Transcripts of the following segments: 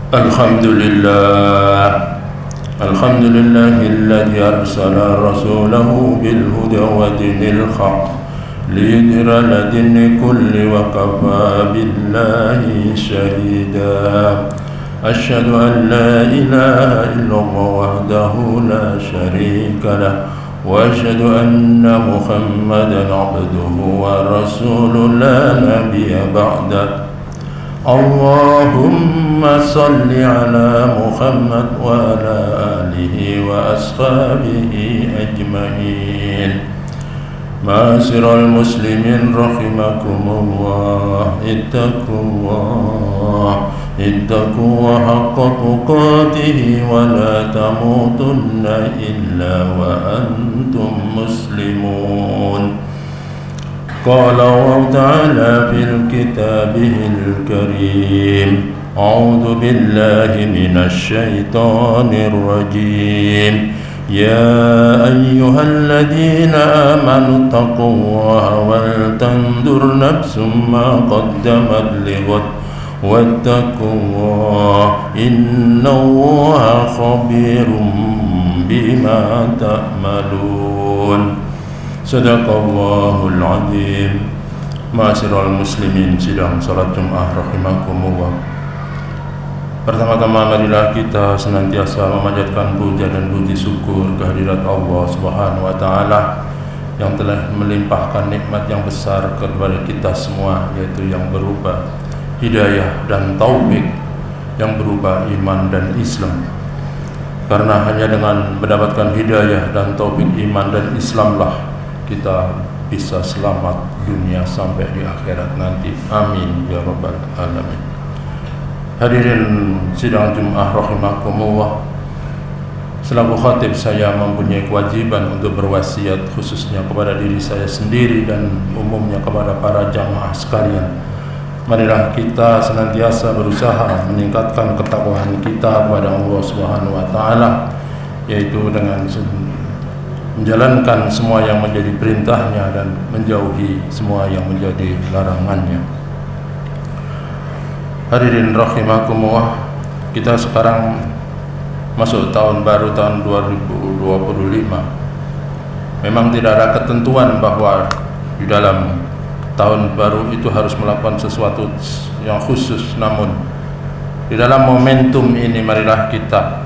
الحمد لله الذي أرسل رسوله بالهدى ودين الحق ليظهر على الدين كله وكفى بالله شهيدا أشهد أن لا إله إلا الله وحده لا شريك له وأشهد أن محمدا عبده ورسوله لا نبي بعده اللهم صل على محمد وعلى آله وأصحابه أجمعين معاشر المسلمين رحمكم الله اتقوا حق تقاته ولا تموتن إلا وأنتم مسلمون قال الله تعالى في كتابه الكريم أعوذ بالله من الشيطان الرجيم يا أيها الذين آمنوا اتقوا الله ولتنظر نفس ما قدمت لغد واتقوا الله إن الله خبير بما تعملون Sadaqallahul azim. Ma'asyiral muslimin sidang salat Jumat rahimakumullah. Pertama-tama marilah kita senantiasa memanjatkan puja dan puji syukur kehadirat Allah Subhanahu wa taala yang telah melimpahkan nikmat yang besar kepada kita semua, yaitu yang berupa hidayah dan taufik, yang berupa iman dan Islam. Karena hanya dengan mendapatkan hidayah dan taufik iman dan Islamlah kita bisa selamat dunia sampai di akhirat nanti. Amin ya rabbal alamin. Hadirin sidang Jumat rahimakumullah, selaku khatib saya mempunyai kewajiban untuk berwasiat khususnya kepada diri saya sendiri dan umumnya kepada para jamaah sekalian. Marilah kita senantiasa berusaha meningkatkan ketakwaan kita kepada Allah Subhanahu wa taala, yaitu dengan menjalankan semua yang menjadi perintahnya dan menjauhi semua yang menjadi larangannya. Hadirin rahimakumullah, kita sekarang masuk tahun baru, tahun 2025. Memang tidak ada ketentuan bahwa di dalam tahun baru itu harus melakukan sesuatu yang khusus, namun di dalam momentum ini marilah kita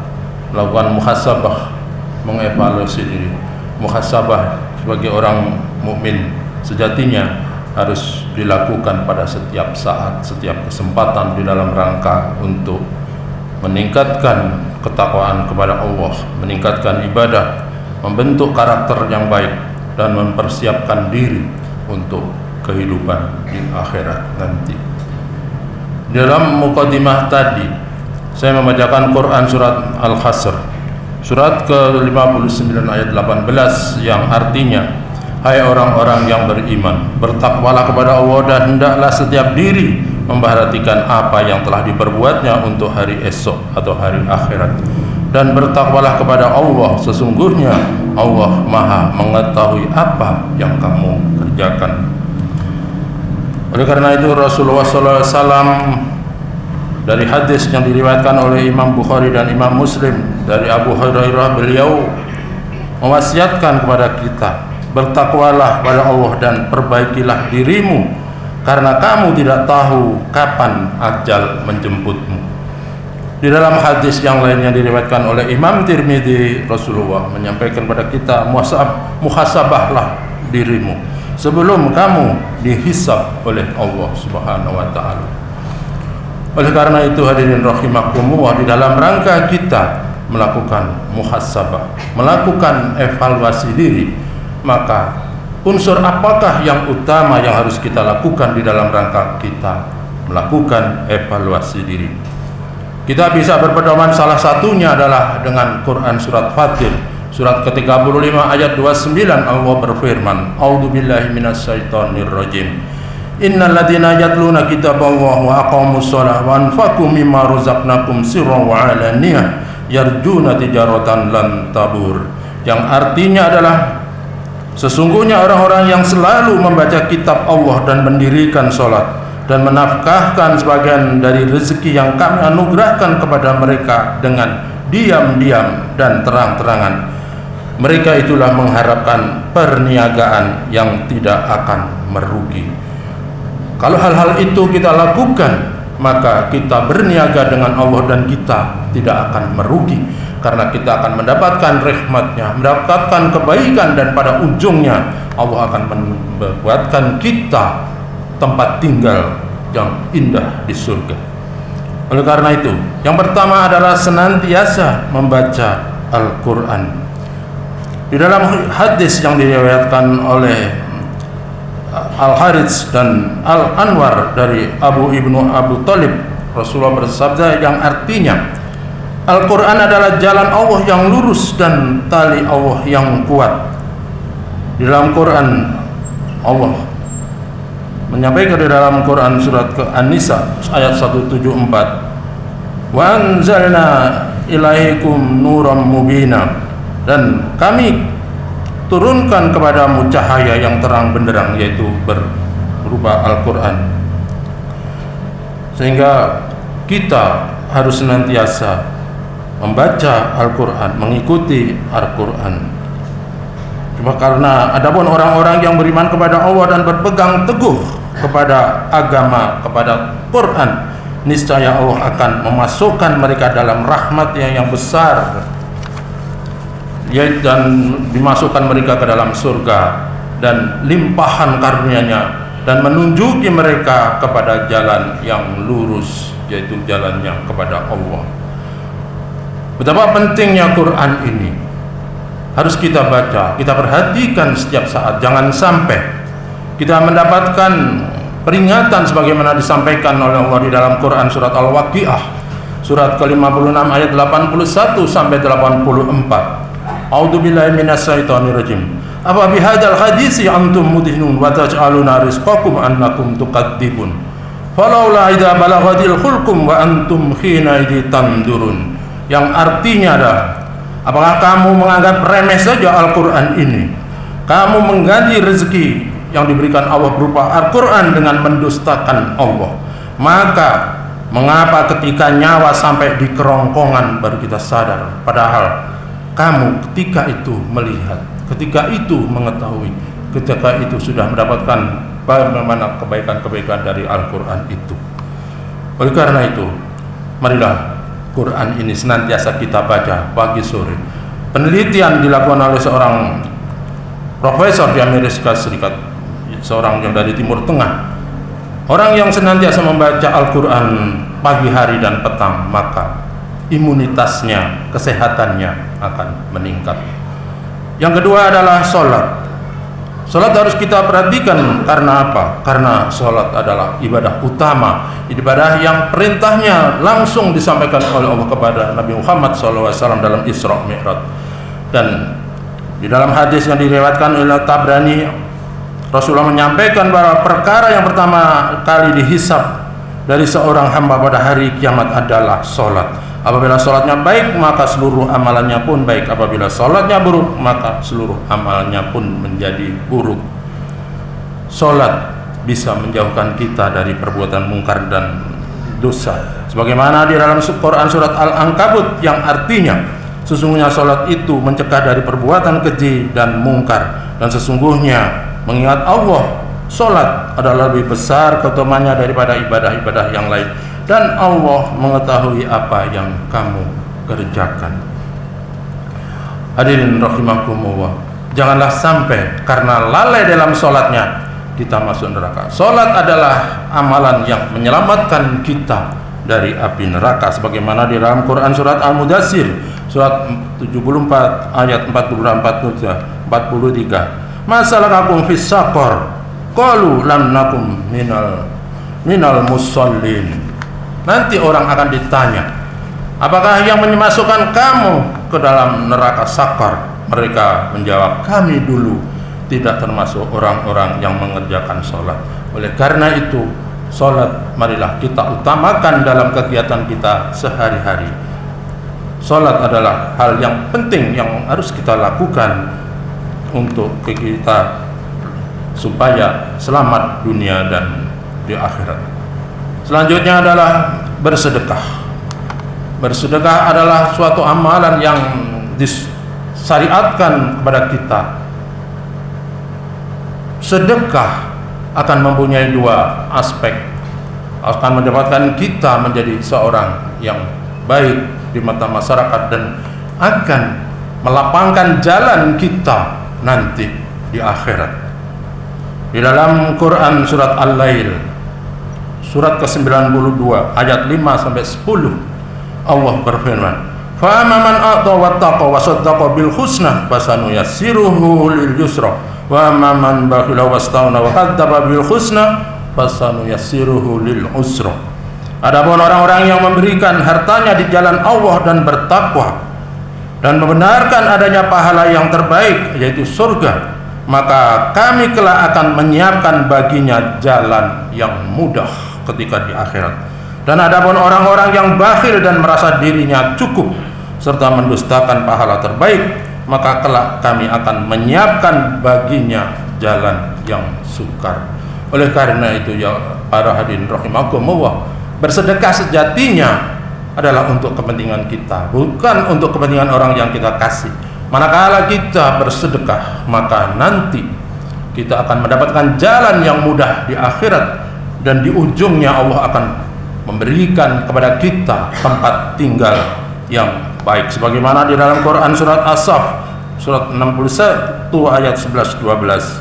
melakukan muhasabah, mengevaluasi diri. Muhasabah sebagai orang mukmin sejatinya harus dilakukan pada setiap saat, setiap kesempatan di dalam rangka untuk meningkatkan ketakwaan kepada Allah, meningkatkan ibadah, membentuk karakter yang baik dan mempersiapkan diri untuk kehidupan di akhirat nanti. Dalam mukadimah tadi saya membacakan Quran surat Al-Hasr, surat ke-59 ayat 18, yang artinya, hai orang-orang yang beriman, bertakwalah kepada Allah dan hendaklah setiap diri memperhatikan apa yang telah diperbuatnya untuk hari esok atau hari akhirat, dan bertakwalah kepada Allah, sesungguhnya Allah Maha mengetahui apa yang kamu kerjakan. Oleh karena itu Rasulullah SAW dari hadis yang diriwayatkan oleh Imam Bukhari dan Imam Muslim dari Abu Hurairah, beliau mewasiatkan kepada kita, bertakwalah kepada Allah dan perbaikilah dirimu, karena kamu tidak tahu kapan ajal menjemputmu. Di dalam hadis yang lain yang diriwayatkan oleh Imam Tirmidzi, Rasulullah menyampaikan kepada kita, muhasabahlah dirimu sebelum kamu dihisab oleh Allah Subhanahu wa taala. Oleh karena itu hadirin rahimakumullah, di dalam rangka kita melakukan muhasabah, melakukan evaluasi diri, maka unsur apakah yang utama yang harus kita lakukan di dalam rangka kita melakukan evaluasi diri? Kita bisa berpedoman, salah satunya adalah dengan Quran surat Fatir, surat ke-35 ayat 29. Allah berfirman, a'udzubillahi minasyaitonirrajim, innal ladzina yatluna kitaballah wa aqamus shalah wa anfaqu mimma razaqnakum sirran wa alaniyah yarjuna tijaratan lan tabur, yang artinya adalah sesungguhnya orang-orang yang selalu membaca kitab Allah dan mendirikan sholat dan menafkahkan sebagian dari rezeki yang kami anugerahkan kepada mereka dengan diam-diam dan terang-terangan. Mereka itulah mengharapkan perniagaan yang tidak akan merugi. Kalau hal-hal itu kita lakukan, maka kita berniaga dengan Allah dan kita tidak akan merugi, karena kita akan mendapatkan rahmat-Nya, mendapatkan kebaikan, dan pada ujungnya Allah akan membuatkan kita tempat tinggal yang indah di surga. Oleh karena itu, yang pertama adalah senantiasa membaca Al-Quran. Di dalam hadis yang diriwayatkan oleh Al-Harits dan Al-Anwar dari Ibnu Abu Talib, Rasulullah bersabda yang artinya, Al-Quran adalah jalan Allah yang lurus dan tali Allah yang kuat. Di dalam Quran, Allah menyampaikan di dalam Quran surat An-Nisa ayat 174, wa anzalna ilaikum nuram mubina, dan kami turunkan kepadamu cahaya yang terang benderang, yaitu berupa Al-Quran. Sehingga kita harus senantiasa membaca Al-Quran, mengikuti Al-Quran. Cuma karena adapun orang-orang yang beriman kepada Allah dan berpegang teguh kepada agama, kepada Quran, niscaya Allah akan memasukkan mereka dalam rahmat-Nya yang besar, dan dimasukkan mereka ke dalam surga dan limpahan karunia-Nya, dan menunjuki mereka kepada jalan yang lurus, yaitu jalannya kepada Allah. Betapa pentingnya Quran ini harus kita baca, kita perhatikan setiap saat. Jangan sampai kita mendapatkan peringatan sebagaimana disampaikan oleh Allah di dalam Quran surat Al-Waqiah surat ke-56 ayat 81 sampai 84. A'udzubillahi minasyaitonirrajim. Apa bihadzal hadisi antum mudhinun wa taj'aluna rizqakum annakum tukadzibun. Falaula idza balaghatil khulqum wa antum khina idzi tandurun. Yang artinya adalah, apakah kamu menganggap remeh saja Al-Quran ini? Kamu mengganti rezeki yang diberikan Allah berupa Al-Quran dengan mendustakan Allah. Maka mengapa ketika nyawa sampai di kerongkongan baru kita sadar? Padahal kamu ketika itu melihat, ketika itu mengetahui, ketika itu sudah mendapatkan bagaimana kebaikan-kebaikan dari Al-Quran itu. Oleh karena itu, marilah Quran ini senantiasa kita baca pagi sore. Penelitian dilakukan oleh seorang profesor di Amerika Serikat, seorang yang dari Timur Tengah. Orang yang senantiasa membaca Al-Quran pagi hari dan petang, maka imunitasnya, kesehatannya akan meningkat. Yang kedua adalah sholat. Sholat harus kita perhatikan. Karena apa? Karena sholat adalah ibadah utama, ibadah yang perintahnya langsung disampaikan oleh Allah kepada Nabi Muhammad SAW dalam Isra Mi'raj. Dan di dalam hadis yang diriwayatkan oleh Tabrani, Rasulullah menyampaikan bahwa perkara yang pertama kali dihisab dari seorang hamba pada hari kiamat adalah sholat. Apabila sholatnya baik, maka seluruh amalannya pun baik. Apabila sholatnya buruk, maka seluruh amalannya pun menjadi buruk. Sholat bisa menjauhkan kita dari perbuatan mungkar dan dosa, sebagaimana di dalam Quran surat Al-Ankabut yang artinya, sesungguhnya sholat itu mencegah dari perbuatan keji dan mungkar, dan sesungguhnya mengingat Allah, sholat adalah lebih besar keutamaannya daripada ibadah-ibadah yang lain, dan Allah mengetahui apa yang kamu kerjakan. Hadirin rahimakumullah, janganlah sampai karena lalai dalam sholatnya kita masuk neraka. Sholat adalah amalan yang menyelamatkan kita dari api neraka, sebagaimana di dalam Quran surat Al-Mudassir surat 74 ayat 43. Masalakakum fis saqar qalu lam nakum minal musallin. Nanti orang akan ditanya, apakah yang memasukkan kamu ke dalam neraka sakar? Mereka menjawab, kami dulu tidak termasuk orang-orang yang mengerjakan sholat. Oleh karena itu, sholat marilah kita utamakan dalam kegiatan kita sehari-hari. Sholat adalah hal yang penting yang harus kita lakukan untuk kita supaya selamat dunia dan di akhirat. Selanjutnya adalah bersedekah. Bersedekah adalah suatu amalan yang disyariatkan kepada kita. Sedekah akan mempunyai dua aspek, akan mendapatkan kita menjadi seorang yang baik di mata masyarakat dan akan melapangkan jalan kita nanti di akhirat. Di dalam Quran surat Al-Lail surat ke-92 ayat 5 sampai 10 Allah berfirman, "Fa man a'ta wattaqa wa saddaqa bil husna fasanuyassiruhu lil yusra wa man bakhila wastaghna wa kadzdzaba bil husna fasanuyassiruhu lil usra." Adapun orang-orang yang memberikan hartanya di jalan Allah dan bertakwa dan membenarkan adanya pahala yang terbaik yaitu surga, maka kami kelak akan menyiapkan baginya jalan yang mudah ketika di akhirat. Dan adapun orang-orang yang bakhil dan merasa dirinya cukup serta mendustakan pahala terbaik, maka kelak kami akan menyiapkan baginya jalan yang sukar. Oleh karena itu ya para hadirin rahimakumullah, bersedekah sejatinya adalah untuk kepentingan kita, bukan untuk kepentingan orang yang kita kasih. Manakala kita bersedekah, maka nanti kita akan mendapatkan jalan yang mudah di akhirat, dan di ujungnya Allah akan memberikan kepada kita tempat tinggal yang baik, sebagaimana di dalam Quran surat As-Saff surat 61 ayat 11-12,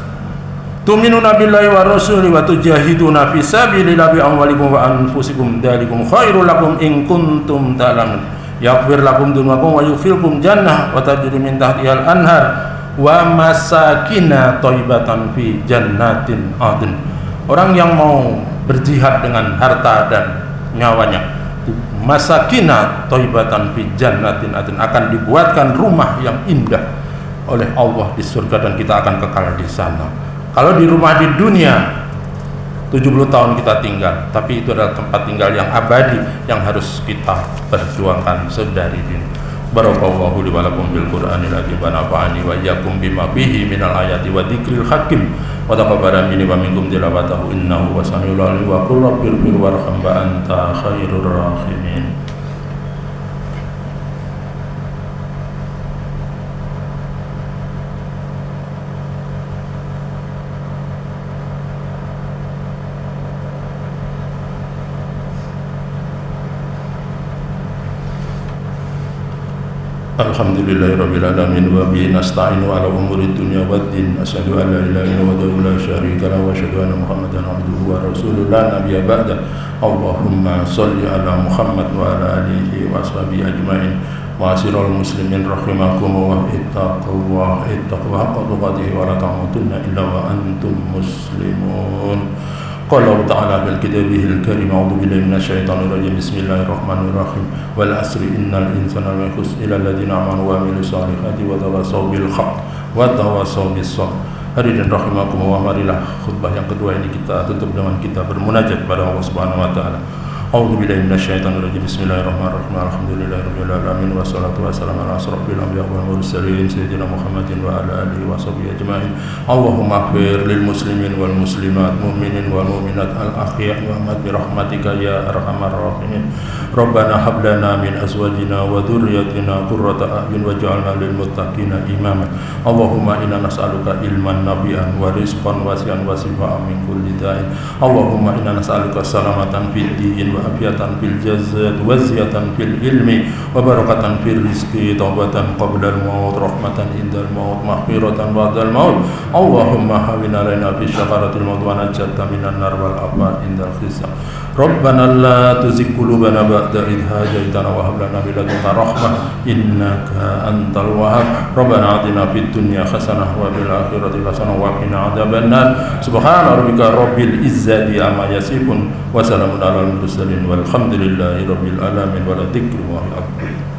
"Tu'minuna billahi wa rasuli wa tujahiduna fi sabilillahi bi amwalikum wa anfusikum dzalikum khairul lakum in kuntum ta'lamun yaghfir lakum dzunubakum wa yudkhilkum jannah wa tajri min tahtihal anhar wa masakina thayyibatan fi jannatin adn." Orang yang mau berjihad dengan harta dan nyawanya, masakina thayyibatan fi jannatin adn, akan dibuatkan rumah yang indah oleh Allah di surga dan kita akan kekal di sana. Kalau di rumah di dunia 70 tahun kita tinggal, tapi itu adalah tempat tinggal yang abadi yang harus kita perjuangkan sedari dini. Barakallahu li wa lakum bil Qur'anil azim wa nafa'ani wa iyyakum bima fihi minal ayati wa dzikril hakim wa taqabbala minni wa minkum tilawatahu innahu wasamiul alim wa qul rabbighfir warham wa anta khairur rahimin. Alhamdulillahirabbil alamin wa bihi nasta'inu ala umuri dunya waddin. Asyhadu an la ilaha illallah la syarika lahu wa asyhadu anna Muhammadan abduhu wa rasuluhu la nabiyya ba'da. Allahumma shalli ala Muhammad wa ala alihi wa sahbihi ajmain. Ma'asyiral muslimin rahimakumullah, ittaqullah haqqa tuqatih wa la tamutunna illa wa antum muslimun. Qala Allah Ta'ala bil kitabihil karim, a'udzu billahi minasyaitonir rajim, bismillahirrahmanirrahim, wal asri innal insana lafi khusr illa alladziina aamanu wa 'amilus solihati wa tawassaw bil haqq wa tawassaw bis sabr. Hadirin rahimakumullah, marilah khutbah yang kedua ini kita tutup dengan kita bermunajat kepada Allah Subhanahu wa taala. A'udzu billahi minasyaitonir rajim, bismillahirrahmanirrahim, alhamdulillahirabbil alamin wassalatu wassalamu ala asrofil anbiya'i wal mursalin sayyidina Muhammadin wa ala alihi wa sahbihi ajmain. Allahumma ighfir lil muslimin wal muslimat, mu'minin wal mu'minat, al ahya'i wa amwat bi rahmatika ya arhamar rahimin. Rabbana hab lana min azwajina wa dhurriyyatina qurrata a'yun waj'alna lil muttaqina imama. Allahumma inna nas'aluka ilman nafi'an wa rizqan wasi'an wa shifaan min kulli da'in. Allahumma inna nas'aluka salamatan fid din wa afiatan fil jazad wa ziyatan fil ilmi wa barakatan fil rizqi, taubatan qabla al maut, rahmatan indal maut, maghfiratan ba'dal maut. Allahumma hawwin alaina fi syakaratil maut wa najjata minan nar wal afa indal hisab. Rabbana la tuzigh qulubana ba'da idh hadaytana wa hab lana min ladunka rahmah innaka antal wahhab. Rabbana atina fid dunya hasanah wa fil akhirati hasanah wa qina adzabannar. Subhana rabbika rabbil izzati amma yasifun wa salamun alal mursalin walhamdulillahi rabbil alamin wa la dzikrullahi akbar.